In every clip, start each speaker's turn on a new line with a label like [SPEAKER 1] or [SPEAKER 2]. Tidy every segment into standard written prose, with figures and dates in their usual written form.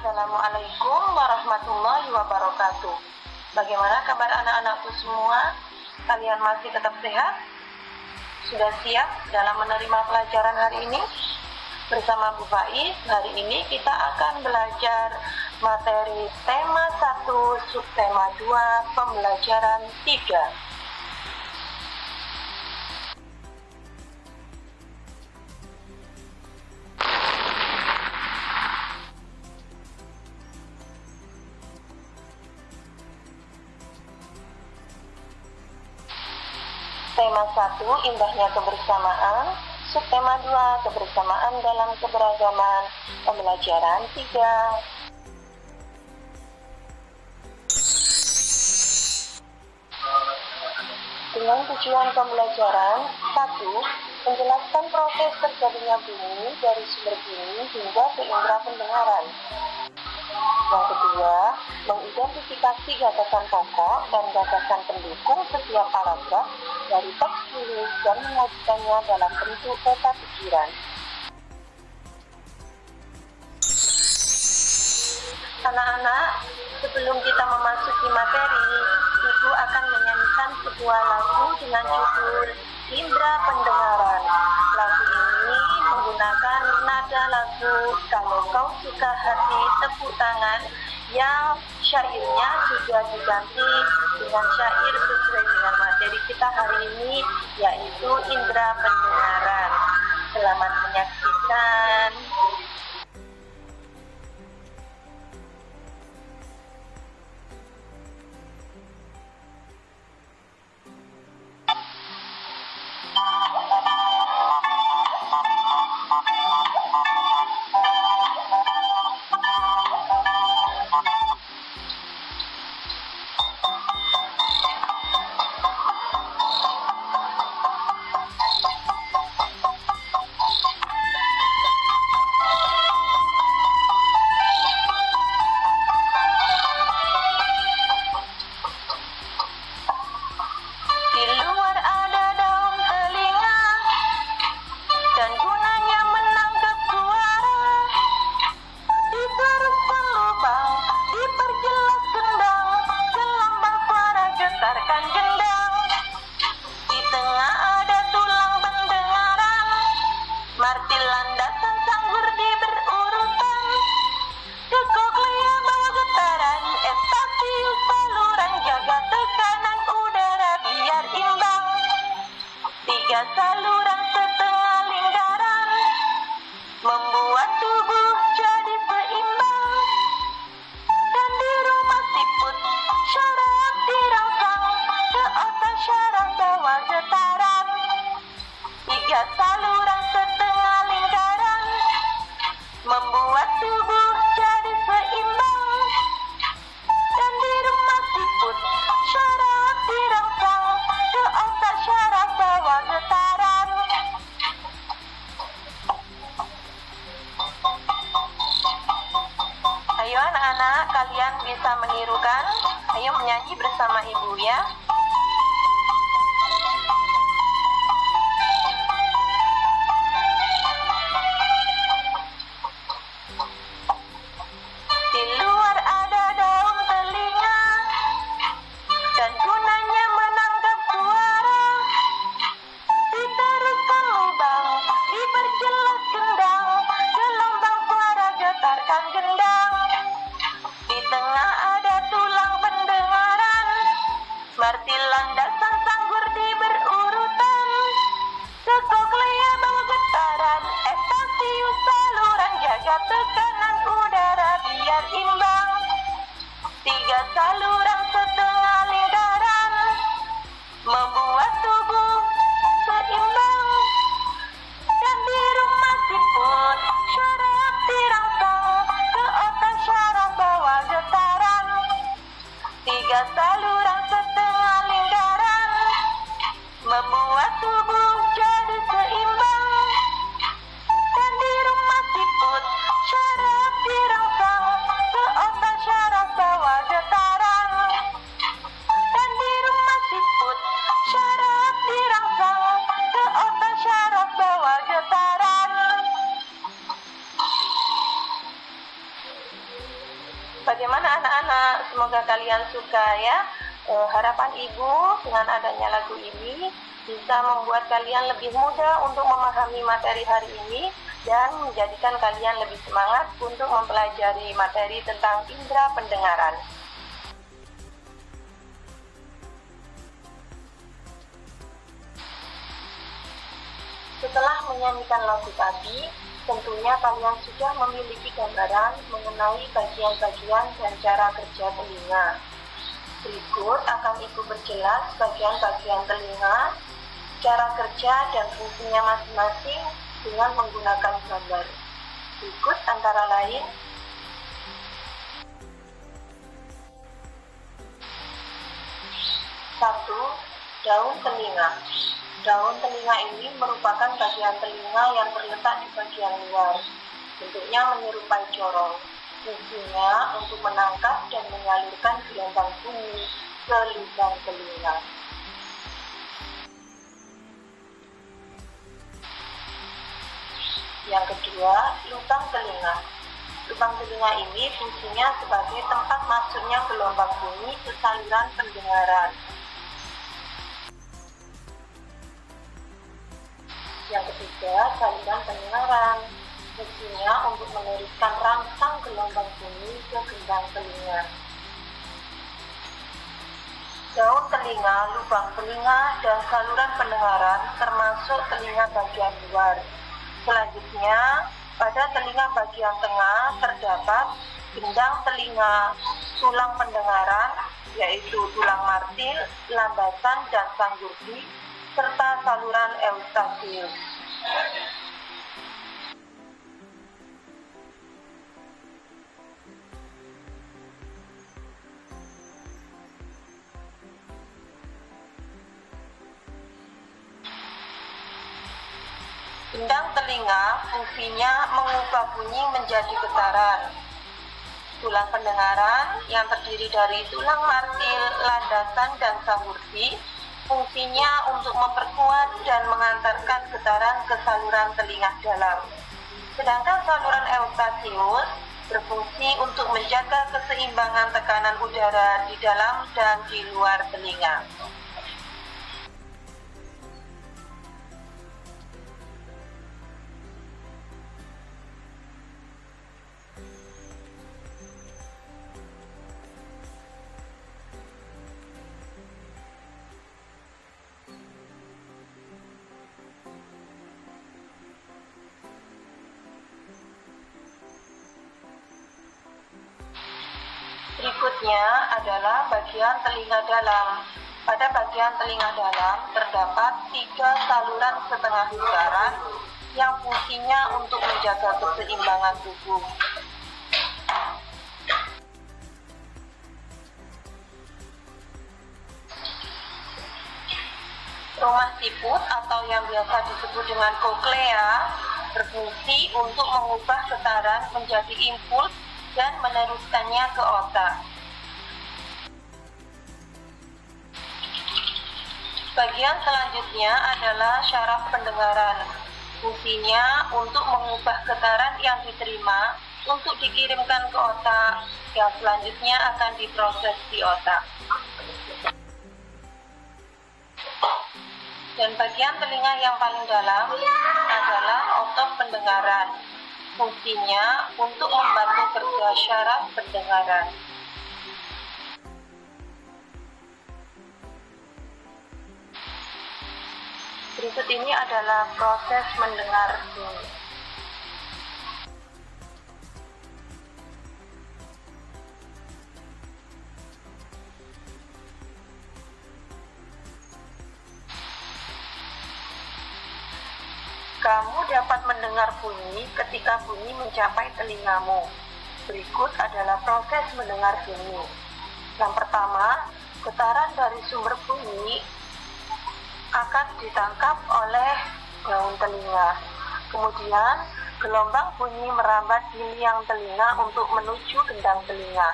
[SPEAKER 1] Assalamualaikum warahmatullahi wabarakatuh. Bagaimana kabar anak-anakku semua? Kalian masih tetap sehat? Sudah siap dalam menerima pelajaran hari ini? Bersama Bu Faiz, hari ini kita akan belajar materi tema 1, subtema 2, pembelajaran 3. Tema 1, indahnya kebersamaan. Subtema 2, kebersamaan dalam keberagaman. Pembelajaran 3. Dengan tujuan pembelajaran 1, menjelaskan proses terjadinya bumi dari sumber bumi hingga ke indera pendengaran. Yang kedua, mengidentifikasi gagasan pokok dan gagasan pendukung setiap paragraf dari teks tulis dan mengajukannya dalam bentuk peta pikiran. Anak-anak, sebelum kita memasuki materi, Ibu akan menyanyikan sebuah lagu dengan judul Indra Pendengaran. Lagu ini menggunakan nada lagu Kalau Kau Suka Hati Tepuk Tangan yang syairnya juga diganti dengan syair sesuai dengan materi kita hari ini, yaitu Indra Pendengaran. Selamat menyaksikan. Saluran setengah lingkaran membuat tubuh jadi seimbang, dan di rumah siput syaraf dirangsang, ke otak syaraf bawah getaran. 3 saluran setengah lingkaran membuat tubuh jadi seimbang, dan di rumah siput syaraf dirangsang, ke otak syaraf bawah getaran. Ayo anak-anak, kalian bisa menirukan. Ayo menyanyi bersama ibu ya. Di luar ada daun telinga, dan gunanya menangkap suara. Diteruskan lubang, diperjelas gendang, gelombang suara getarkan gendang. Di tengah ada tulang pendengaran, martil landasan sanggur di berurutan. Koklea bawah getaran, estasius saluran jaga tekanan udara biar imbang. 3 saluran setengah lingkaran membuat tubuh seimbang, dan di rumah siput syaraf dirangsang, ke otak syaraf bawah getaran. 3 saluran setengah lingkaran membuat tubuh jadi seimbang, dan di rumah siput syaraf dirangsang, ke otak syaraf bawah getaran. semoga kalian suka ya. Harapan Ibu dengan adanya lagu ini bisa membuat kalian lebih mudah untuk memahami materi hari ini dan menjadikan kalian lebih semangat untuk mempelajari materi tentang indera pendengaran. Setelah menyanyikan lagu tadi, tentunya kalian sudah memiliki gambaran mengenai bagian-bagian dan cara kerja telinga. Berikut akan Ibu perjelas bagian-bagian telinga, cara kerja dan fungsinya masing-masing dengan menggunakan gambar. Berikut antara lain: satu, daun telinga. Daun telinga ini merupakan bagian telinga yang terletak di bagian luar. Bentuknya menyerupai corong. Fungsinya untuk menangkap dan menyalurkan gelombang bunyi ke lubang telinga. Yang kedua, lubang telinga. Lubang telinga ini fungsinya sebagai tempat masuknya gelombang bunyi ke saluran pendengaran. Yang ketiga, saluran pendengaran. Fungsinya untuk meluruskan rangsang gelombang bunyi ke gendang telinga. Daun telinga, lubang telinga, dan saluran pendengaran termasuk telinga bagian luar. Selanjutnya, pada telinga bagian tengah terdapat gendang telinga, tulang pendengaran, yaitu tulang martil, landasan, dan sanggurdi, serta saluran eustasius. Gendang telinga fungsinya mengubah bunyi menjadi getaran. Tulang pendengaran yang terdiri dari tulang martil, landasan, dan sanggurdi fungsinya untuk memperkuat dan mengantarkan getaran ke saluran telinga dalam. Sedangkan saluran eustasius berfungsi untuk menjaga keseimbangan tekanan udara di dalam dan di luar telinga. Berikutnya adalah bagian telinga dalam. Pada bagian telinga dalam terdapat 3 saluran setengah lingkaran yang fungsinya untuk menjaga keseimbangan tubuh. Rumah siput atau yang biasa disebut dengan koklea berfungsi untuk mengubah getaran menjadi impuls dan meneruskannya ke otak. Bagian selanjutnya adalah syaraf pendengaran. Fungsinya untuk mengubah getaran yang diterima untuk dikirimkan ke otak, yang selanjutnya akan diproses di otak. Dan bagian telinga yang paling dalam adalah otot pendengaran. Fungsinya untuk membantu kerja syaraf pendengaran. Berikut ini adalah proses mendengar bunyi. Kamu dapat mendengar bunyi ketika bunyi mencapai telingamu. Berikut adalah proses mendengar bunyi. Yang pertama, getaran dari sumber bunyi akan ditangkap oleh daun telinga. Kemudian, gelombang bunyi merambat di liang telinga untuk menuju gendang telinga.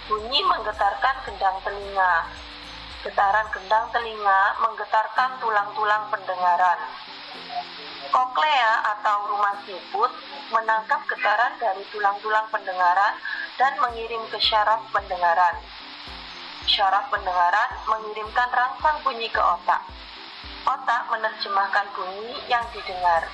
[SPEAKER 1] Bunyi menggetarkan gendang telinga. Getaran gendang telinga menggetarkan tulang-tulang pendengaran. Koklea atau rumah siput menangkap getaran dari tulang-tulang pendengaran dan mengirim ke syaraf pendengaran. Syaraf pendengaran mengirimkan rangsang bunyi ke otak. Otak menerjemahkan bunyi yang didengar.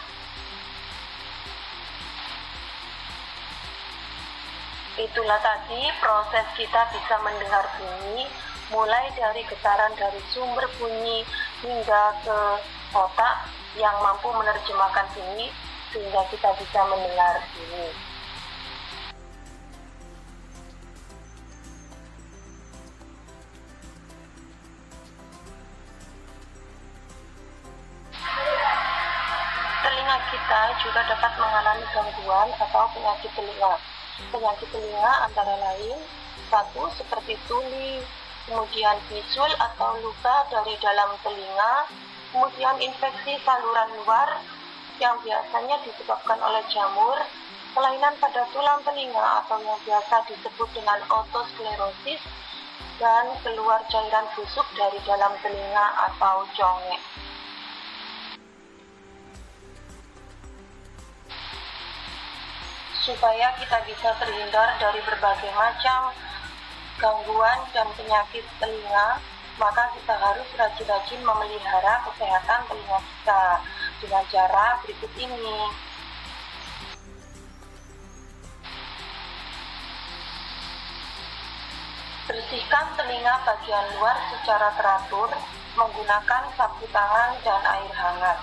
[SPEAKER 1] Itulah tadi proses kita bisa mendengar bunyi, mulai dari getaran dari sumber bunyi hingga ke otak yang mampu menerjemahkan bunyi sehingga kita bisa mendengar bunyi. Telinga kita juga dapat mengalami gangguan atau penyakit telinga. Penyakit telinga antara lain, 1. Seperti tuli, kemudian bisul atau luka dari dalam telinga, kemudian infeksi saluran luar yang biasanya disebabkan oleh jamur, kelainan pada tulang telinga atau yang biasa disebut dengan otosklerosis, dan keluar cairan busuk dari dalam telinga atau congek. Supaya kita bisa terhindar dari berbagai macam gangguan dan penyakit telinga, maka kita harus rajin-rajin memelihara kesehatan telinga kita dengan cara berikut ini. Bersihkan telinga bagian luar secara teratur menggunakan sapu tangan dan air hangat.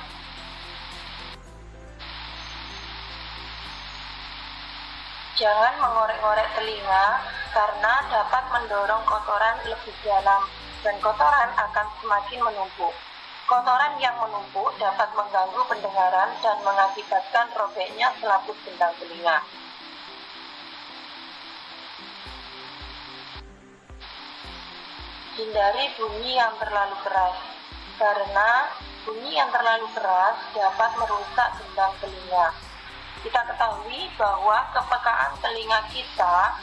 [SPEAKER 1] Jangan mengorek-ngorek telinga karena dapat mendorong kotoran lebih dalam dan kotoran akan semakin menumpuk. Kotoran yang menumpuk dapat mengganggu pendengaran dan mengakibatkan robeknya selaput gendang telinga. Hindari bunyi yang terlalu keras, karena bunyi yang terlalu keras dapat merusak gendang telinga. Kita ketahui bahwa kepekaan telinga kita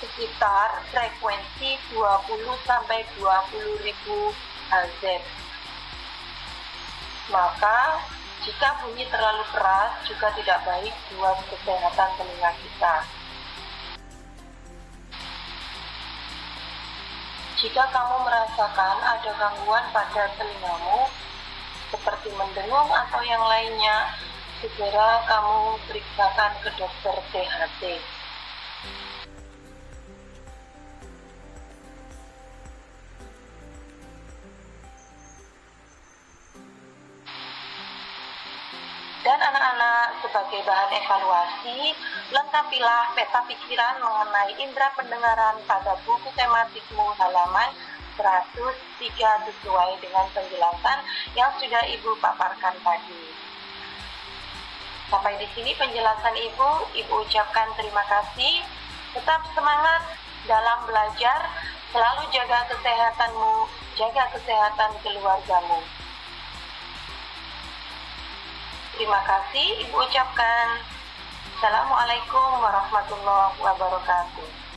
[SPEAKER 1] sekitar frekuensi 20-20.000 Hz. Maka, jika bunyi terlalu keras juga tidak baik buat kesehatan telinga kita. Jika kamu merasakan ada gangguan pada telingamu, seperti mendengung atau yang lainnya, segera kamu periksakan ke dokter THT. Dan anak-anak, sebagai bahan evaluasi, lengkapilah peta pikiran mengenai indera pendengaran pada buku tematikmu halaman 103 sesuai dengan penjelasan yang sudah Ibu paparkan tadi. Sampai di sini penjelasan Ibu ucapkan terima kasih. Tetap semangat dalam belajar, selalu jaga kesehatanmu, jaga kesehatan keluargamu. Terima kasih Ibu ucapkan. Assalamualaikum warahmatullahi wabarakatuh.